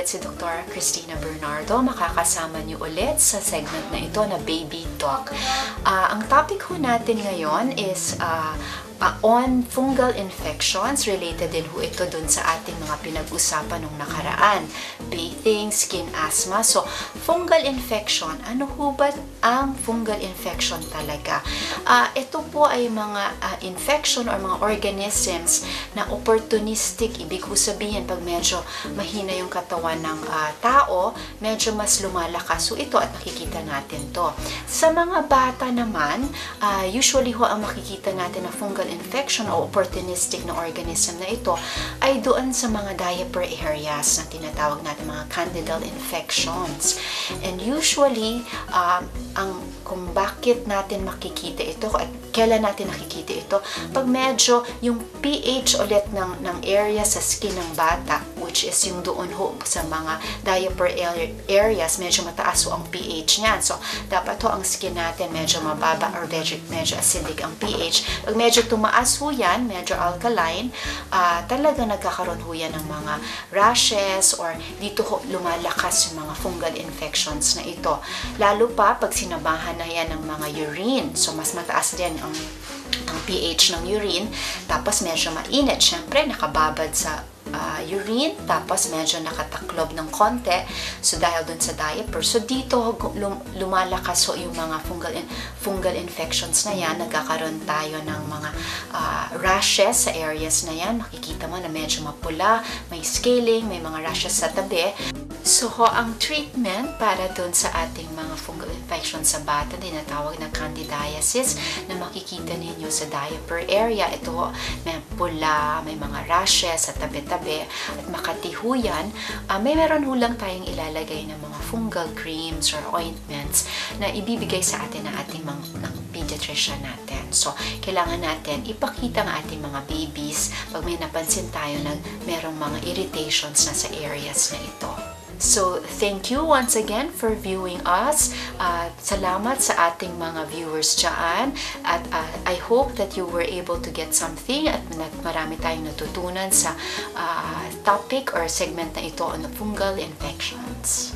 ulit si Dr. Cristina Bernardo. Makakasama niyo ulit sa segment na ito na Baby Talk. Ang topic ho natin ngayon is on fungal infections. Related din ho ito dun sa ating mga pinag-usapan nung nakaraan. Bathing, skin asthma. So, fungal infection. Ano ho ba ang fungal infection talaga? Ito po ay mga infection or mga organisms na opportunistic. Ibig ko sabihin, pag medyo mahina yung katawan ng tao, medyo mas lumalakas. So, ito at nakikita natin to. Sa mga bata naman, usually ho ang makikita natin na fungal infection o opportunistic na organism na ito ay doon sa mga diaper areas na tinatawag natin mga candidal infections. And usually, kung bakit natin makikita ito at kailan natin nakikita ito, pag medyo yung pH ulit ng area sa skin ng bata, which is yung doon ho sa mga diaper areas, medyo mataas ho ang pH niyan. So, dapat ho ang skin natin medyo mababa or medyo acidic ang pH. Pag medyo tumaas ho yan, medyo alkaline, talaga nagkakaroon ho yan ng mga rashes or dito ho lumalakas yung mga fungal infections na ito. Lalo pa pag sinamahan na yan ng mga urine. So, mas mataas din ang pH ng urine. Tapos, medyo mainit. Syempre, nakababad sa urine, tapos medyo nakataklob ng konti. So, dahil dun sa diaper. So, dito lumalakas ho yung mga fungal infections na yan. Nagkakaroon tayo ng mga rashes sa areas na yan. Makikita mo na medyo mapula, may scaling, may mga rashes sa tabi. So, ang treatment para dun sa ating mga fungal infections sa bata, tinatawag na candidiasis, na makikita ninyo sa diaper area. Ito, may pula, may mga rashes sa tabi-tabi, at makatiho yan. Meron ho lang tayong ilalagay ng mga fungal creams or ointments na ibibigay sa atin ng ating ng pediatrician natin. So, kailangan natin ipakita ng ating mga babies pag may napansin tayo na merong mga irritations na sa areas na ito. So, thank you once again for viewing us. Salamat sa ating mga viewers dyan. At I hope that you were able to get something at marami tayong natutunan sa topic or segment na ito on fungal infections.